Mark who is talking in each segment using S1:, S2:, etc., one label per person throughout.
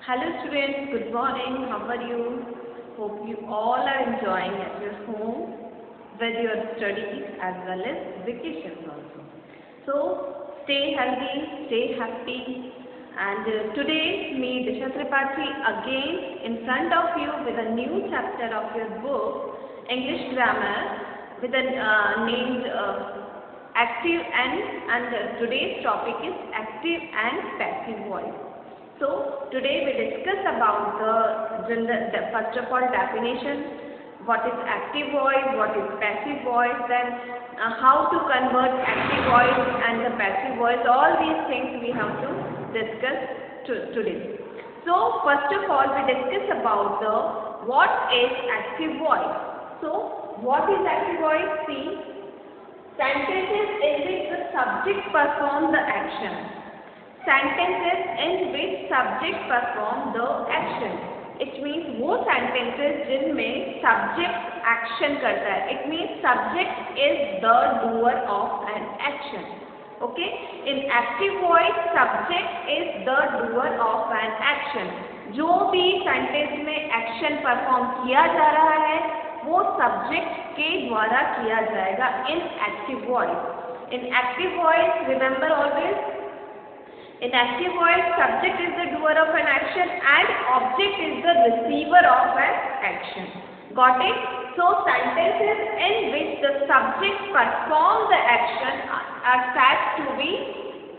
S1: Hello students, good morning. How are you? Hope you all are enjoying at your home with your studies as well as vacations also. So stay healthy, stay happy. And today, me Disha Tripathi again in front of you with a new chapter of your book, English Grammar, with a named Active and today's topic is Active and Passive Voice. So today we discuss about the first of all definition, what is active voice, what is passive voice, then how to convert active voice and the passive voice. All these things we have to discuss today. So first of all we discuss about the what is active voice. So what is active voice? See, sentences in which the subject performs the action. Sentences in which subject perform the action. It means वो sentences जिनमें subject action करता है. It means subject is the doer of an action. Okay? In active voice, subject is the doer of an action. जो भी sentence में action perform किया जा रहा है, वो subject के द्वारा किया जाएगा in active voice. In active voice, remember always. In active voice, subject is the doer of an action and object is the receiver of an action. Got it? So, sentences in which the subject performs the action are said to be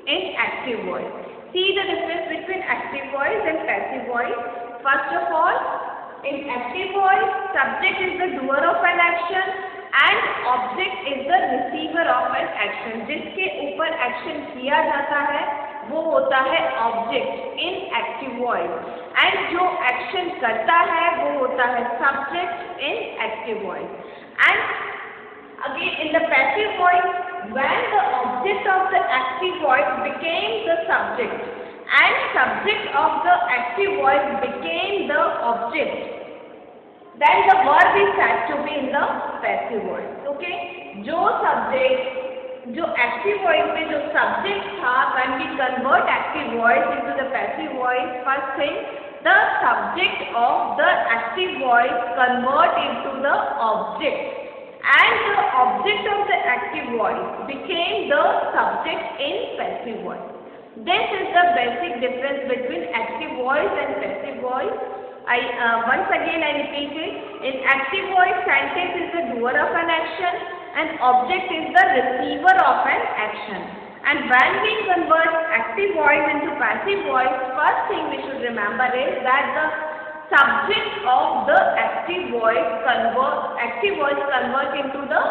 S1: in active voice. See the difference between active voice and passive voice. First of all, in active voice, subject is the doer of an action and object is the receiver of an action. जिसके ऊपर action किया जाता है वो होता है object in active voice and जो action करता है वो होता है subject in active voice and again in the passive voice when the object of the active voice became the subject and subject of the active voice became the object then the verb is said to be in the passive voice. Okay, जो subject जो active voice में जो subject था, when we convert active voice into the passive voice, first thing the subject of the active voice convert into the object and the object of the active voice became the subject in passive voice. This is the basic difference between active voice and passive voice. Once again I repeat it. In active voice, sentence is the doer of an action and object is the receiver of an action. And when we convert active voice into passive voice, first thing we should remember is that the subject of the active voice convert into the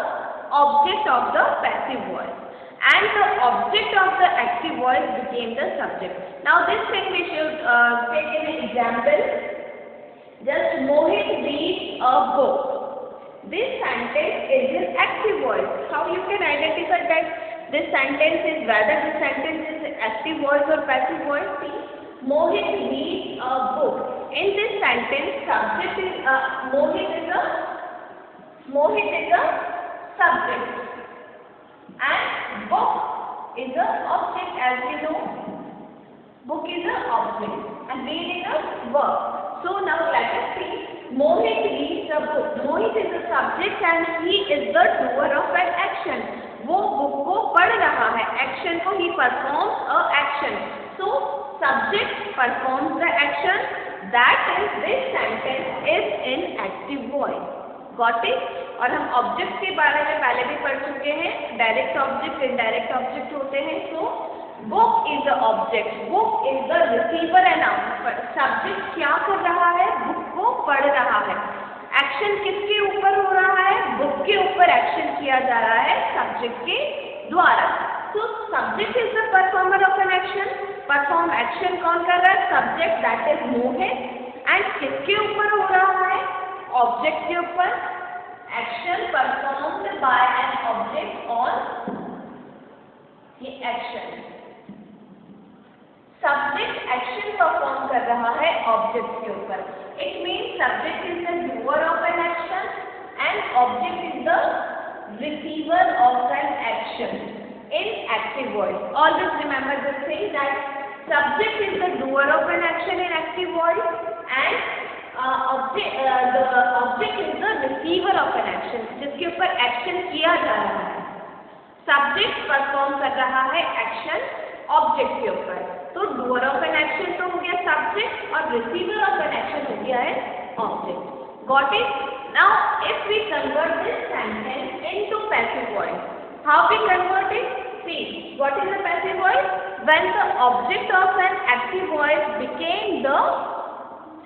S1: object of the passive voice. And the object of the active voice became the subject. Now this thing we should take an example. Just Mohit reads a book. This sentence is in active voice. How you can identify that this sentence is whether this sentence is active voice or passive voice? See, Mohit reads a book. In this sentence, subject is Mohit is a subject and book is a object. As you know, book is a object and read is a verb. So now let us see. Mohit reads a book. Mohit is a subject and he is the doer of an action. वो book को पढ़ रहा है. Action को he performs a action. So subject performs the action. That is this sentence is in active voice. Got it? और हम object के बारे में पहले भी पढ़ चुके हैं. डायरेक्ट ऑब्जेक्ट, इनडायरेक्ट ऑब्जेक्ट होते हैं. So book is the object, book is the receiver and subject क्या कर रहा है? बुक को पढ़ रहा है. एक्शन किसके ऊपर हो रहा है? बुक के ऊपर एक्शन किया जा रहा है सब्जेक्ट के द्वारा. तो subject is the performer of an action. Perform action कौन कर रहा है? Subject, that is Mohit. And किसके ऊपर हो रहा है? ऑब्जेक्ट के ऊपर. Action performed by an object on ये एक्शन. सब्जेक्ट एक्शन परफॉर्म कर रहा है ऑब्जेक्ट के ऊपर. It means subject is the doer of an action and object is the receiver of an action in active voice. Always remember this thing that subject is the doer of an action in active voice object is the receiver of an action, जिसके ऊपर action किया जा रहा है। Subject perform कर रहा है action object के ऊपर। तो डूअर ऑफ एन एक्शन तो हो गया सब्जेक्ट और रिसीवर ऑफ एन एक्शन हो गया है object. Got it? Now if we convert this sentence into passive voice, how we convert it? See, what is the passive voice? When the object of an active voice became the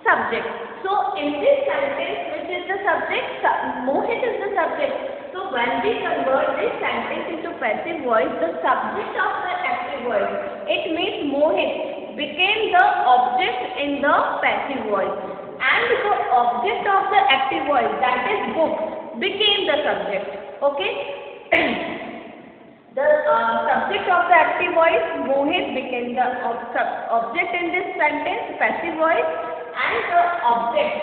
S1: subject. So in this sentence, which is the subject? Mohit is the subject. So when we convert this sentence into passive voice, the subject of the active voice, it means Mohit, became the object in the passive voice, and the object of the active voice, that is book, became the subject. Okay. The subject of the active voice, Mohit, became the object in this sentence, passive voice, and the object,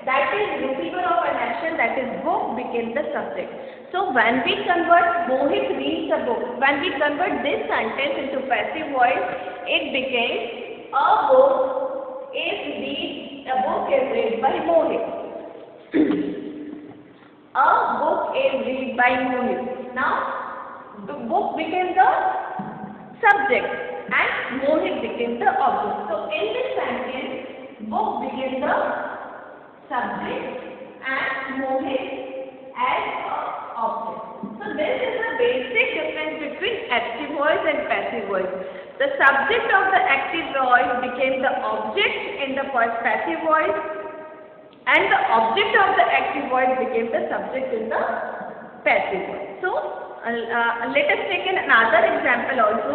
S1: that is receiver of an action, that is book, became the subject. So when we convert Mohit reads a book, when we convert this sentence into passive voice, it became a book is read by Mohit. A book is read by Mohit. Now the book became the subject and Mohit became the object. So in this sentence, book became the subject and Mohit as an object. So this is the basic difference between active voice and passive voice. The subject of the active voice became the object in the passive voice, and the object of the active voice became the subject in the passive voice. So let us take another example also.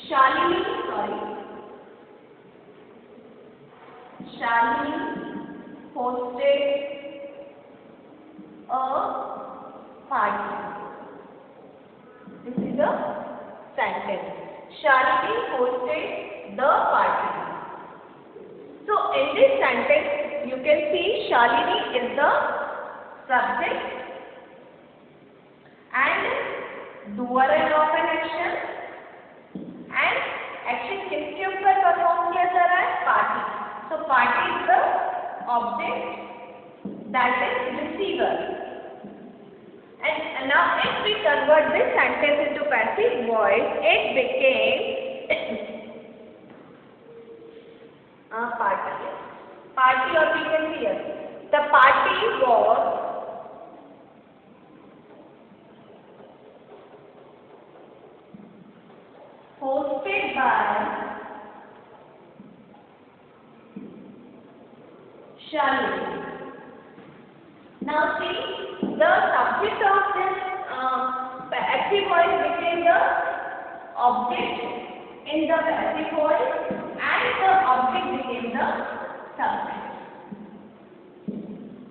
S1: Shalini hosted a party. This is the sentence. Shalini hosted the party. So in this sentence, you can see Shalini is the subject and doer of an action, and action किसके ऊपर perform किया जा रहा है? Party. So party is the object, that is receiver. And now if we convert this sentence into passive voice, it became a party, or we can see here the party was hosted by Shalini. Now see, the subject of this active voice became the object in the passive voice, and the object became the subject.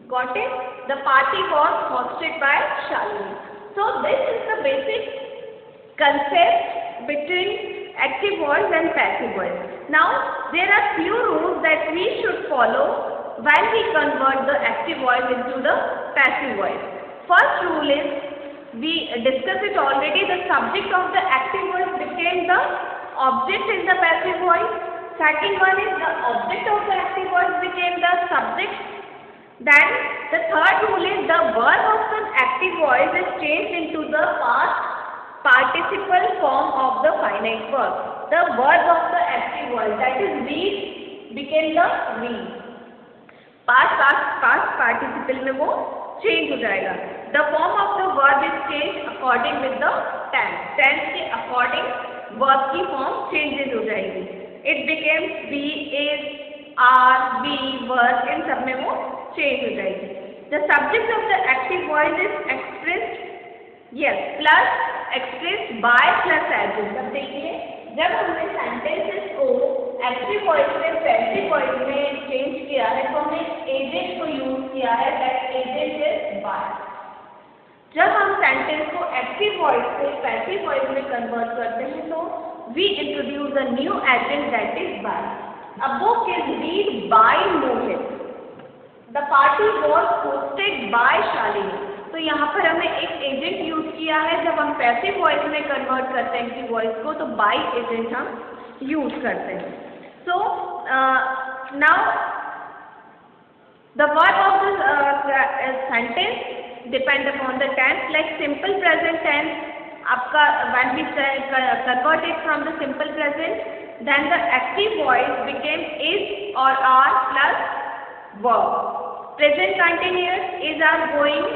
S1: Got it? The party was hosted by Shalini. So this is the basic concept between active voice and passive voice. Now there are few rules that we should follow while we convert the active voice into the passive voice. First rule is, we discussed it already, the subject of the active voice became the object in the passive voice. Second one is, the object of the active voice became the subject. Then the third rule is, the verb of the active voice is changed into the past participle form of the finite verb. The verb of the active voice, that is read, became the read. Past participle में वो change हो जाएगा. The form of the verb is change according with the tense के according verb की form changes हो जाएगी. It becomes be, is, are, be, were, इन सब में वो चेंज हो जाएगी. The subject of the active voice is expressed, yes, plus expressed by plus agent. अब देखिए, जब हमने सेंटेंसेस को एक्टिव वॉइस से पैसिव वॉइस में चेंज किया है तो हमने एजेंट को यूज किया है, दैट एजेंट इज बाय. जब हम सेंटेंस को एक्टिव वॉइस से पैसिव वॉइस में कन्वर्ट करते हैं तो we introduce a new agent, that is by. A book is read by Mohit. The party was hosted by Shalini. तो यहाँ पर हमने एक एजेंट यूज किया है. जब हम पैसिव वॉइस में कन्वर्ट करते हैं एक्टिव वॉइस को तो बाय एजेंट हम यूज करते हैं. So now The verb of the sentence depend upon the tense. Like simple present tense, आपका when we convert it from the simple present, then the active voice became is or are plus verb. Present continuous is are going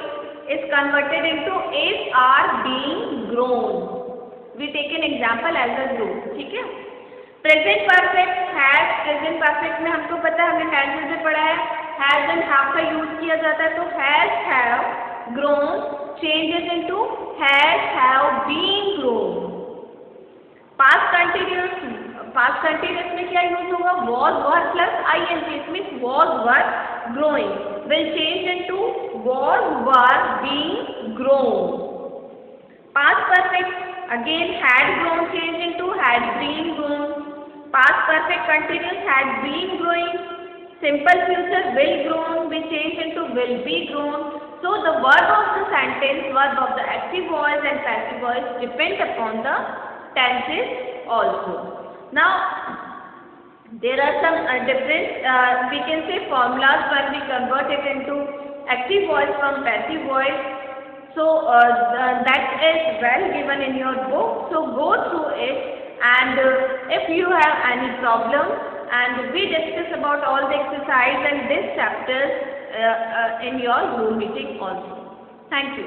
S1: is converted into is are being grown. We take an example as a grow. ठीक है. Present perfect has, present perfect में हमको पता है, हमने has से पढ़ा है, हैज एंड हैव का यूज किया जाता है. तो has have grown changes into has have been grown. Past continuous में क्या यूज होगा? Was were plus ING. It means was were growing will change into was were being grown. Past perfect again had grown change into had been grown. Past perfect continuous had been growing. Simple future will grown will change into will be grown. So the verb of the sentence, verb of the active voice and passive voice depend upon the tenses also. Now there are some different we can say formulas when we convert it into active voice from passive voice. So that is well given in your book. So go through it, and if you have any problem, and we discuss about all the exercise and this chapters in your Zoom meeting also. Thank you.